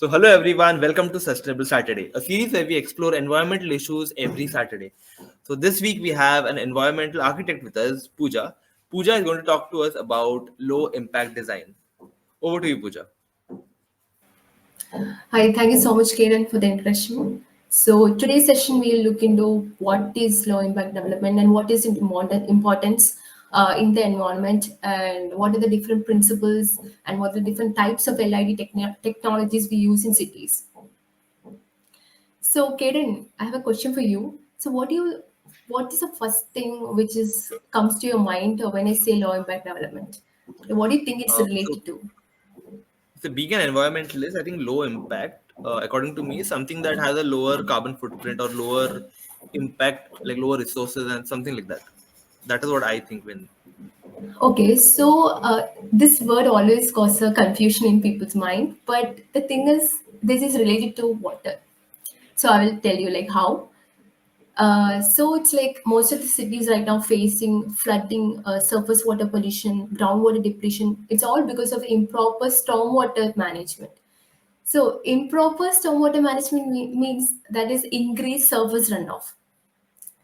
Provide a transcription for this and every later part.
So, hello everyone, welcome to Sustainable Saturday, a series where we explore environmental issues every Saturday. So, this week we have an environmental architect with us, Pooja. Pooja is going to talk to us about low impact design. Over to you, Pooja. Hi, thank you so much, Karen, for the introduction. So today's session we'll look into what is low impact development and what is importance in the environment, and what are the different principles and what are the different types of LID technologies we use in cities. So Karen, I have a question for you. So what is the first thing which is comes to your mind when I say low impact development? What do you think it's So, related to? being an environmentalist, I think low impact, according to me, is something that has a lower carbon footprint or lower impact, like lower resources and something like that. That is what I think when. Okay, so this word always causes a confusion in people's mind, but the thing is, this is related to water. So I will tell you like how. So it's like most of the cities right now facing flooding, surface water pollution, groundwater depletion. It's all because of improper stormwater management. So improper stormwater management means that is increased surface runoff.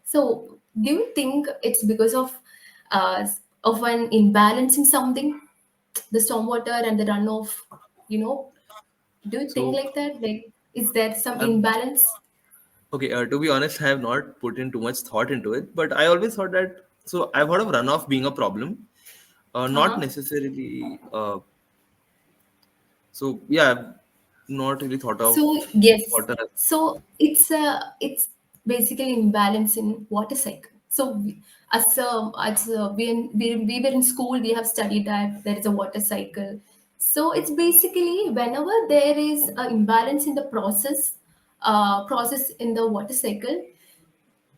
So, do you think it's because uh, of an imbalance in something, the stormwater and the runoff? You know, do you think So, like that? Like, is there some I'm imbalance? Okay, to be honest, I have not put in too much thought into it, but I always thought that. So I've heard of runoff being a problem, Uh not huh. necessarily. So yeah, I've not really thought of So yes, water. so it's basically imbalance in water cycle. So we were in school, we have studied that there is a water cycle. So it's basically whenever there is an imbalance in the process in the water cycle,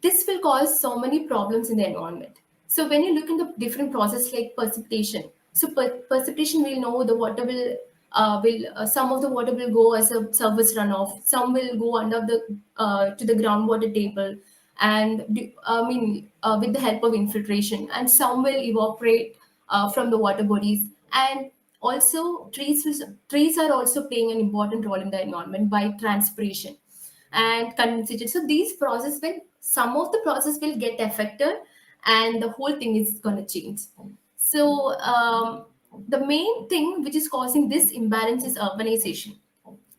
this will cause so many problems in the environment. So when you look into different process like precipitation, so precipitation will know the water will some of the water will go as a surface runoff, some will go under the to the groundwater table, and with the help of infiltration, and some will evaporate from the water bodies, and also trees are also playing an important role in the environment by transpiration and condensation. So these process will some of the process will get affected, and the whole thing is going to change. So the main thing which is causing this imbalance is urbanization.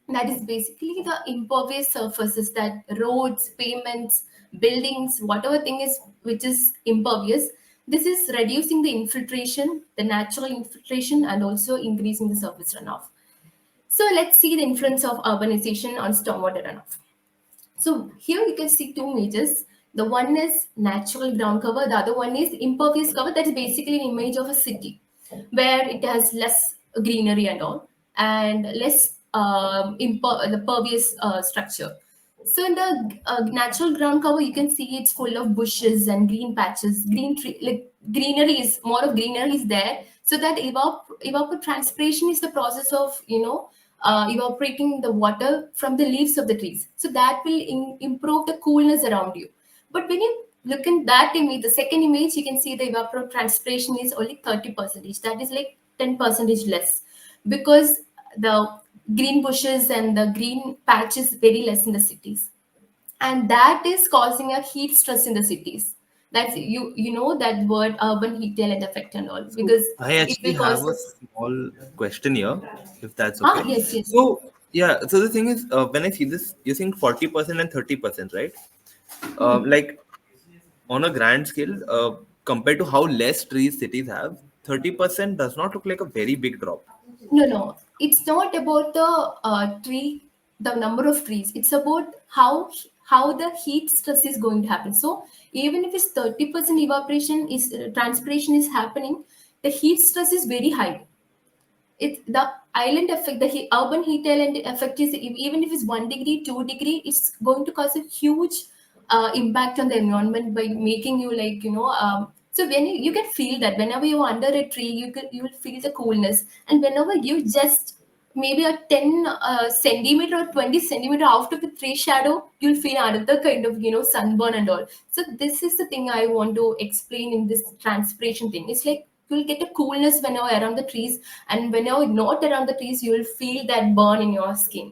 That is basically the impervious surfaces, that roads, pavements, buildings, whatever thing is which is impervious. This is reducing the infiltration, the natural infiltration, and also increasing the surface runoff. So let's see the influence of urbanization on stormwater runoff. So here you can see two measures. The one is natural ground cover, the other one is impervious cover. That is basically an image of a city where it has less greenery and all, and less the pervious structure. So in the natural ground cover, you can see it's full of bushes and green patches, green tree, like greenery is more of greenery is there. So that evapotranspiration is the process of evaporating the water from the leaves of the trees. So that will improve the coolness around you. But when you look in that image, the second image, you can see the evapotranspiration is only 30%. That is like 10% less, because the green bushes and the green patches very less in the cities, and that is causing a heat stress in the cities. That's you know that word urban heat island effect and all, So because I it actually will have cause a this. small question here, if that's Ah, okay. yes, yes. So yeah, so the thing is, when I see this, you think 40% and 30%, right? Like on a grand scale, compared to how less trees cities have, 30% does not look like a very big drop. No, no, it's not about the tree, the number of trees. It's about how the heat stress is going to happen. So even if it's 30% evaporation is transpiration is happening, the heat stress is very high. It the island effect, the urban heat island effect is even if it's 1 degree, 2 degree, it's going to cause a huge impact on the environment by making you like so when you can feel that whenever you're under a tree, you will feel the coolness, and whenever you just maybe a 10 centimeter or 20 centimeter out of the tree shadow, you'll feel another kind of sunburn and all. So this is the thing I want to explain in this transpiration thing. It's like you'll get a coolness when you're around the trees, and when you're not around the trees, you'll feel that burn in your skin.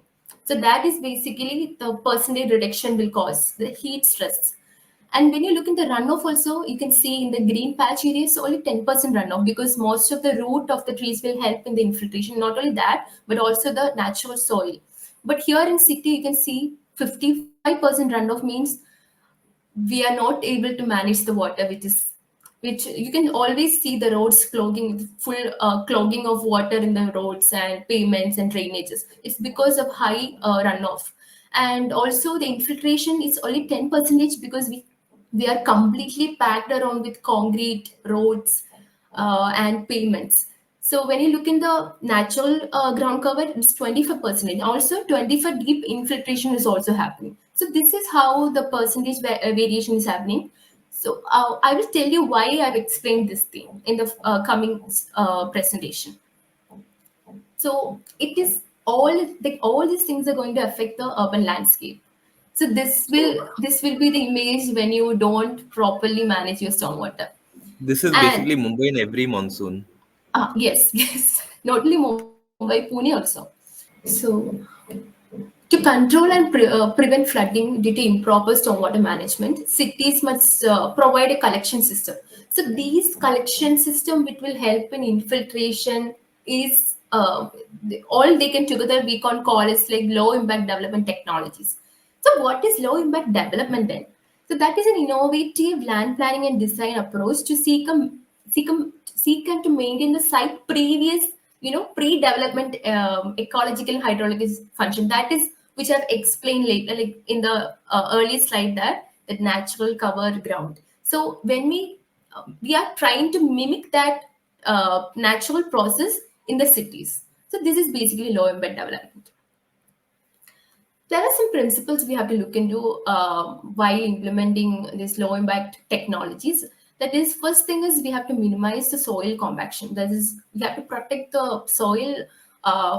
So that is basically the percentage reduction will cause the heat stress. And when you look in the runoff also, you can see in the green patch areas only 10% runoff, because most of the root of the trees will help in the infiltration. Not only that, but also the natural soil. But here in city, you can see 55% runoff means we are not able to manage the water, which you can always see the roads clogging, full clogging of water in the roads and pavements and drainages. It's because of high runoff. And also the infiltration is only 10 percentage, because we are completely packed around with concrete roads and pavements. So when you look in the natural ground cover, it's 25%. Also, 25 deep infiltration is also happening. So this is how the percentage variation is happening. So I will tell you why I've explained this thing in the coming presentation. So it is all these things are going to affect the urban landscape. So this will be the image when you don't properly manage your stormwater. This is And basically Mumbai in every monsoon. yes, yes, not only Mumbai, Pune also. So to control and prevent flooding due to improper stormwater management, cities must provide a collection system. So these collection system which will help in infiltration is all they can together we can call is like low impact development technologies. So what is low impact development then? So that is an innovative land planning and design approach to seek, a, seek and to maintain the site previous, pre-development ecological and hydrological function. That is which I've explained later, like in the early slide that natural cover ground. So when we are trying to mimic that natural process in the cities. So this is basically low impact development. There are some principles we have to look into while implementing these low impact technologies. That is, first thing is we have to minimize the soil compaction. That is, we have to protect the soil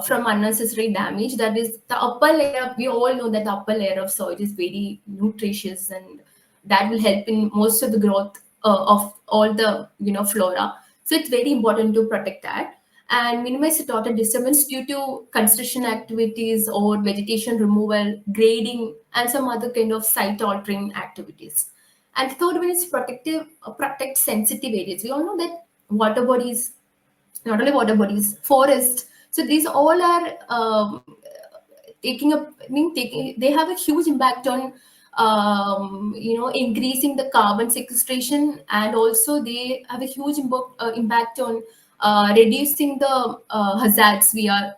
from unnecessary damage. That is, the upper layer, we all know that the upper layer of soil is very nutritious, and that will help in most of the growth of all the flora. So it's very important to protect that and minimize the total disturbance due to construction activities or vegetation removal, grading, and some other kind of site altering activities. And third one is protect sensitive areas. We all know that water bodies, not only water bodies, forest. So these all are they have a huge impact on increasing the carbon sequestration, and also they have a huge impact on reducing the hazards we are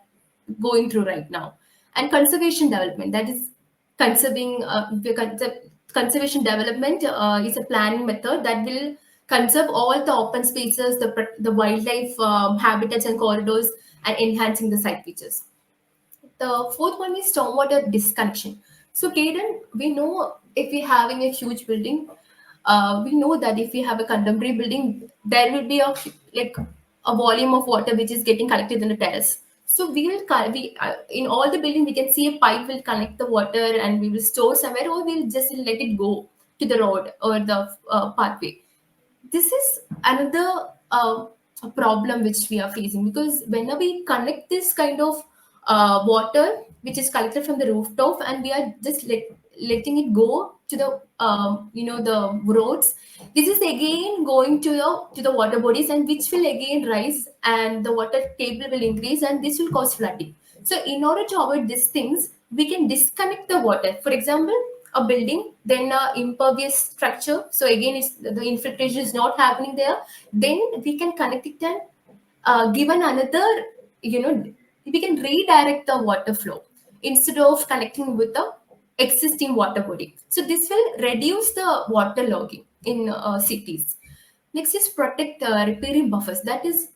going through right now. And conservation development, that is conservation development is a planning method that will conserve all the open spaces, the wildlife habitats and corridors, and enhancing the site features. The fourth one is stormwater disconnection. So, Kaden, we know if we're having a huge building, we know that if we have a contemporary building, there will be like a volume of water which is getting collected in the terrace. So in all the building we can see a pipe will connect the water and we will store somewhere, or we'll just let it go to the road or the pathway. This is another a problem which we are facing, because whenever we connect this kind of water which is collected from the rooftop and we are just letting it go to the the roads, this is again going to the water bodies, and which will again rise and the water table will increase, and this will cause flooding. So in order to avoid these things, we can disconnect the water. For example, a building, then a impervious structure. So again, the infiltration is not happening there. Then we can connect it and given another, we can redirect the water flow instead of connecting with the existing water body. So this will reduce the water logging in cities. Next is protect repairing buffers. That is,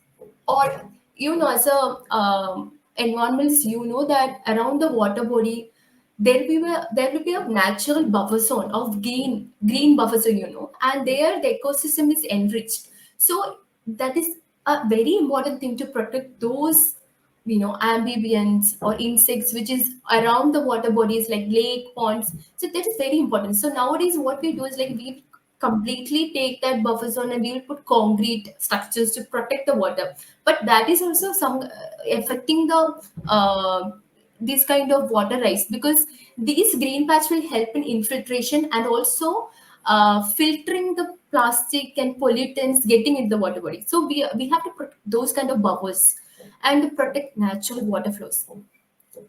or as a environmentalist, that around the water body there will be a natural buffer zone of green buffer zone, and there the ecosystem is enriched. So that is a very important thing to protect those amphibians or insects which is around the water bodies like lake ponds. So that is very important. So nowadays what we do is like we completely take that buffer zone and we will put concrete structures to protect the water, but that is also some affecting the this kind of water rise, because these green patch will help in infiltration and also filtering the plastic and pollutants getting into the water body. So we have to put those kind of buffers and protect natural water flows.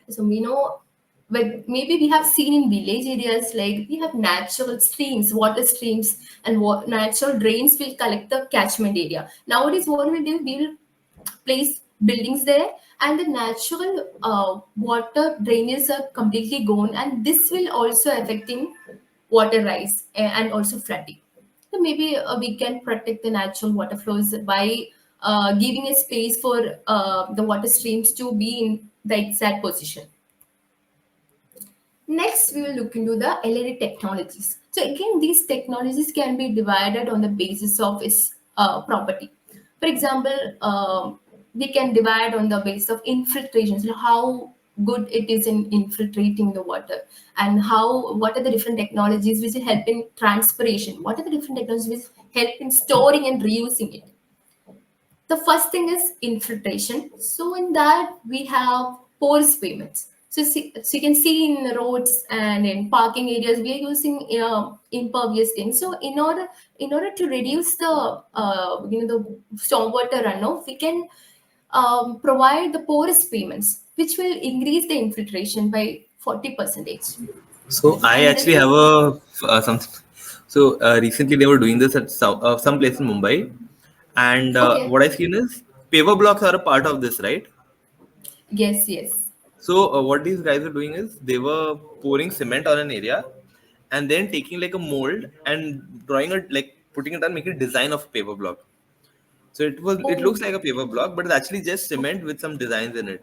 So we know, but maybe we have seen in village areas, like we have natural streams, water streams, and natural drains will collect the catchment area. Nowadays, what we do, we will place buildings there, and the natural water drainage are completely gone, and this will also affecting water rise and also flooding. So maybe we can protect the natural water flows by giving a space for the water streams to be in the exact position. Next, we will look into the LED technologies. So again, these technologies can be divided on the basis of its property. For example, we can divide on the basis of infiltration, so how good it is in infiltrating the water, and what are the different technologies which help in transpiration, what are the different technologies which help in storing and reusing it. The first thing is infiltration. So in that we have porous pavements. So you can see in roads and in parking areas we are using impervious things. So in order to reduce the the stormwater runoff, we can provide the porous pavements, which will increase the infiltration by 40 percentage. So I And actually this have a something. So recently they were doing this at some place in Mumbai, and okay, what I seen is paver blocks are a part of this, right? yes, yes. So what these guys were doing is they were pouring cement on an area, and then taking like a mold and drawing it, like putting it on, making a design of a paper block. So it looks Oh, like a paper block, but it's actually just cement with some designs in it.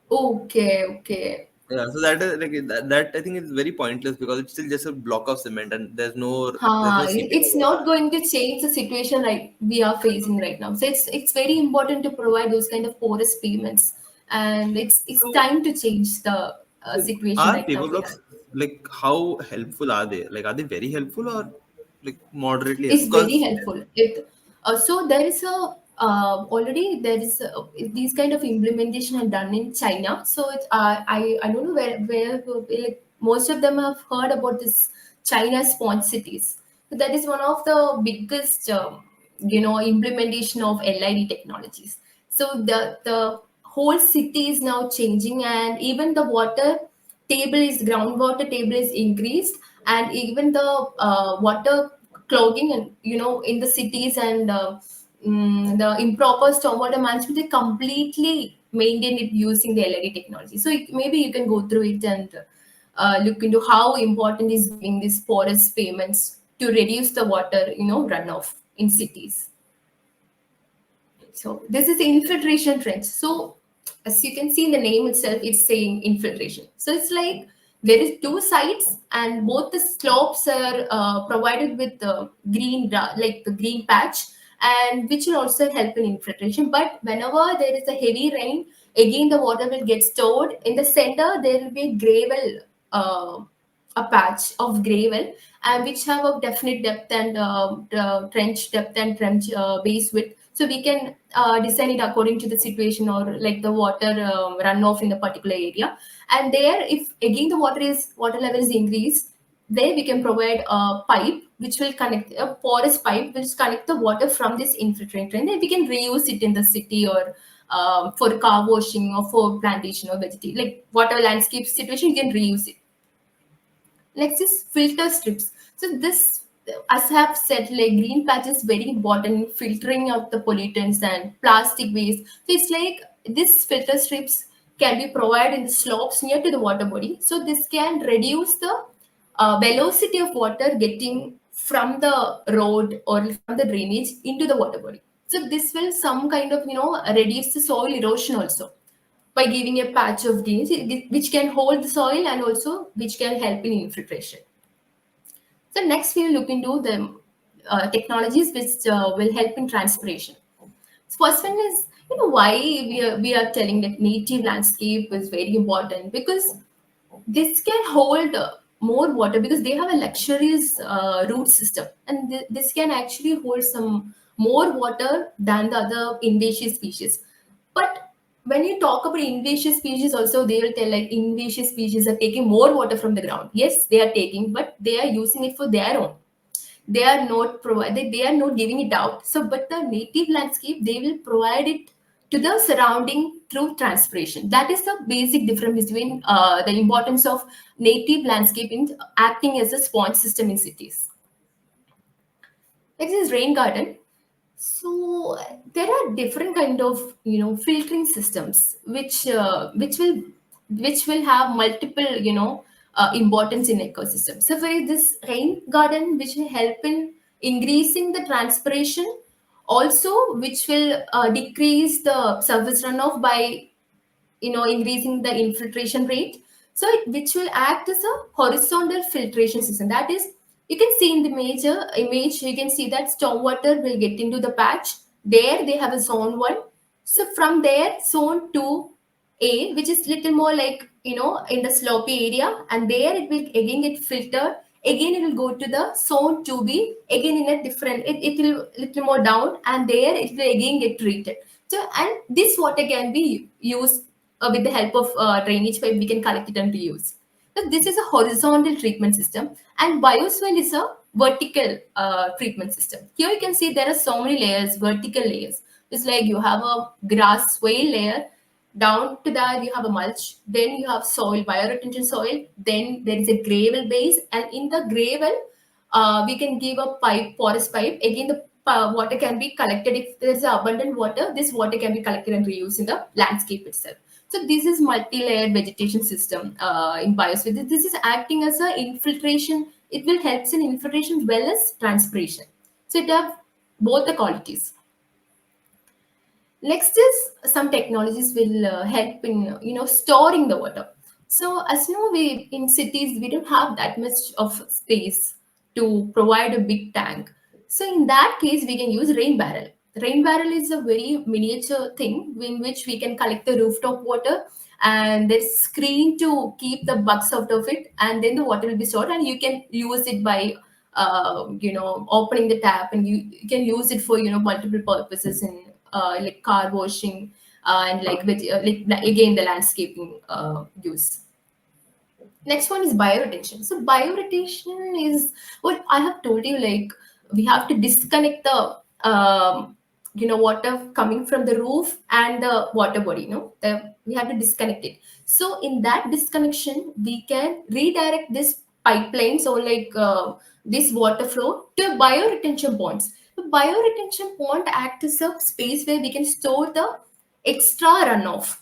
okay, okay. Yeah, so that is like that I think is very pointless because it's still just a block of cement and there's no seeping of It's water. not going to change the situation like we are facing right now. So it's very important to provide those kind of porous payments, and it's So time to change the so situation are right now paper we are. blocks, like how helpful are they? Like are they very helpful or like moderately helpful? Is very Because helpful. So there is a already there is these kind of implementation are done in China. So I don't know where like most of them have heard about this China smart cities. So that is one of the biggest implementation of LID technologies. So the whole city is now changing, and even the water table is groundwater table is increased, and even the water clogging and in the cities and the improper stormwater management, they completely maintain it using the LED technology. So maybe you can go through it and look into how important is giving these porous payments to reduce the water runoff in cities. So this is the infiltration trench. So as you can see in the name itself, it's saying infiltration. So it's like there is two sides, and both the slopes are provided with the like the green patch, and which will also help in infiltration. But whenever there is a heavy rain, again the water will get stored. In the center, there will be gravel, a patch of gravel, and which have a definite depth and trench depth and trench base width. So we can design it according to the situation or like the water runoff in the particular area. And there, if again the water level is increased, there we can provide a pipe which will connect a porous pipe which connect the water from this infiltrate drain. Then we can reuse it in the city or for car washing or for plantation or vegetation, like whatever landscape situation, you can reuse it. Next is filter strips. So this, as I have said, like green patch is very important in filtering out the pollutants and plastic waste. So it's like this filter strips can be provided in the slopes near to the water body. So this can reduce the velocity of water getting from the road or from the drainage into the water body. So this will some kind of reduce the soil erosion also by giving a patch of greens which can hold the soil and also which can help in infiltration. So next we'll look into the technologies which will help in transpiration. So first one is why we are telling that native landscape is very important, because this can hold more water because they have a luxurious root system, and this can actually hold some more water than the other invasive species. But when you talk about invasive species also, they will tell like invasive species are taking more water from the ground. Yes, they are taking, but they are using it for their own. They are not provided, they are not giving it out. So but the native landscape, they will provide it to the surrounding through transpiration. That is the basic difference between the importance of native landscape in acting as a sponge system in cities. Next is rain garden. So there are different kind of filtering systems which will have multiple importance in ecosystem. So for this rain garden, which will help in increasing the transpiration, also which will decrease the surface runoff by increasing the infiltration rate. So which will act as a horizontal filtration system. That is, you can see in the major image, you can see that stormwater will get into the patch. There they have a zone 1. So from there, zone 2A, which is little more like in the slopy area, and there it will again get filtered. Again it will go to the zone 2B, again in a different, it will little more down, and there it will again get treated. So and this water can be used with the help of drainage pipe. We can collect it and reuse. So this is a horizontal treatment system, and bioswale is a vertical treatment system. Here you can see there are so many layers, vertical layers. It's like you have a grass swale layer, down to that you have a mulch, then you have soil, bioretention soil, then there is a gravel base, and in the gravel we can give a pipe, porous pipe. Again, the water can be collected. If there's abundant water, this water can be collected and reused in the landscape itself. So this is multi-layered vegetation system in biosphere. This is acting as a infiltration. It will help in infiltration as well as transpiration. So it have both the qualities. Next is some technologies will help in storing the water. So as you know, we in cities we don't have that much of space to provide a big tank. So in that case, we can use rain barrel. Rain barrel is a very miniature thing in which we can collect the rooftop water, and there's screen to keep the bugs out of it, and then the water will be stored, and you can use it by opening the tap, and you can use it for multiple purposes in like car washing and like again the landscaping use. Next one is bioretention. So bioretention is what I have told you, like we have to disconnect the water coming from the roof and the water body, we have to disconnect it. So in that disconnection, we can redirect this pipelines or like this water flow to bioretention ponds. The bioretention pond acts as a space where we can store the extra runoff,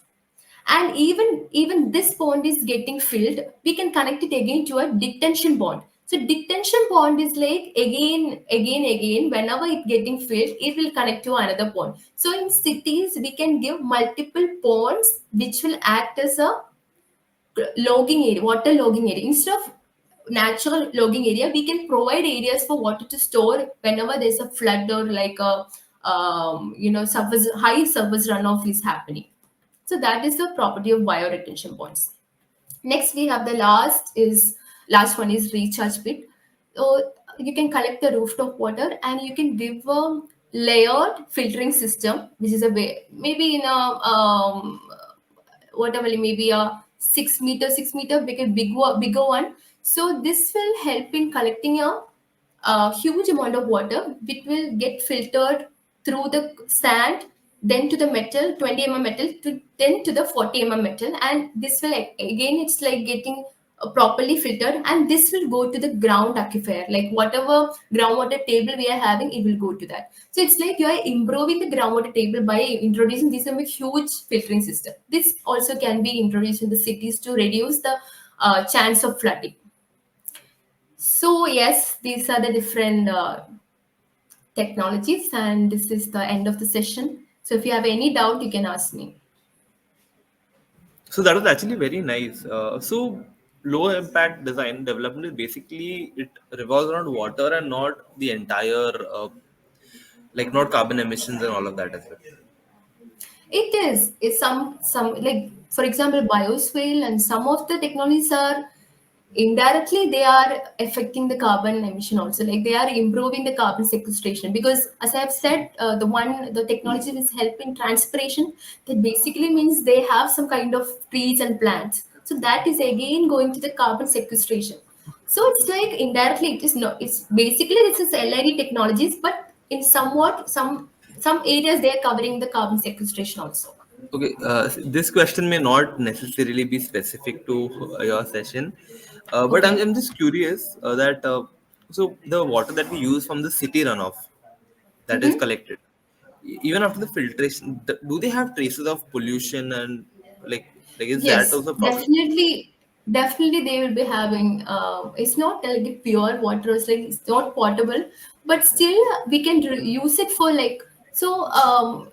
and even this pond is getting filled, we can connect it again to a detention pond. So detention pond is like again whenever it getting filled, it will connect to another pond. So in cities we can give multiple ponds which will act as a logging area, water logging area. Instead of natural logging area, we can provide areas for water to store whenever there's a flood or like a surface, high surface runoff is happening. So that is the property of bioretention ponds. Next, we have the last one is recharge pit. So you can collect the rooftop water and you can give a layered filtering system, which is a way maybe in a whatever, maybe a 6 meter bigger one. So this will help in collecting a huge amount of water, which will get filtered through the sand, then to the metal, 20 metal, then to the 40 metal, and this will again it's like getting properly filtered, and this will go to the ground aquifer, like whatever groundwater table we are having, it will go to that. So it's like you are improving the groundwater table by introducing this huge filtering system. This also can be introduced in the cities to reduce the chance of flooding. So yes, these are the different technologies, and this is the end of the session. So if you have any doubt, you can ask me. So that was actually very nice. So low impact design development is basically it revolves around water and not the entire like not carbon emissions and all of that as well. It is. It's some like for example, bioswale and some of the technologies are indirectly they are affecting the carbon emission also, like they are improving the carbon sequestration, because as I have said, the technology is helping transpiration. That basically means they have some kind of trees and plants, so that is again going to the carbon sequestration. So it's like indirectly it is not, it's basically this is LID technologies, but in somewhat some areas they are covering the carbon sequestration also. Okay, this question may not necessarily be specific to your session, but I'm, Okay. I'm just curious that so the water that we use from the city runoff that is Mm-hmm. collected, even after the filtration, do they have traces of pollution and like is that Yes, also a problem? definitely they will be having. It's not like the pure water. It's like it's not potable, but still we can use it for like. So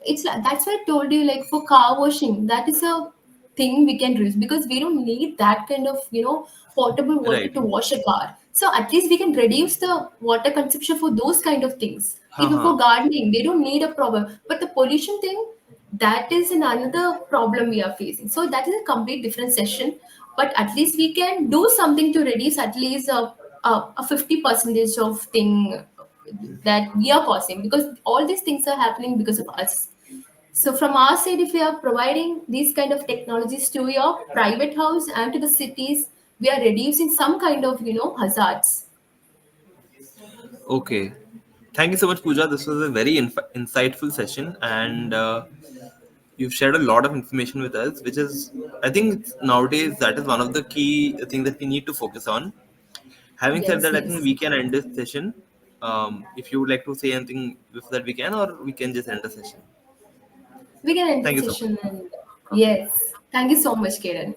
it's like that's why I told you, like for car washing, that is a thing we can use, because we don't need that kind of potable water Right. to wash a car. So at least we can reduce the water consumption for those kind of things. Even Haha. for gardening, they don't need a problem. But the pollution thing, that is another problem we are facing. So that is a complete different session. But at least we can do something to reduce at least a 50 percentage of thing that we are causing, because all these things are happening because of us. So from our side, if we are providing these kind of technologies to your private house and to the cities, we are reducing some kind of hazards. Okay. Thank you so much, Pooja. This was a very insightful session, and you've shared a lot of information with us, which is, I think, nowadays that is one of the key things that we need to focus on. Having said Yes, that, I think yes. we can end this session. If you would like to say anything before that, we can, or we can just end the session. We can end Thank the you so much. session, and yes. Thank you so much, Kiran.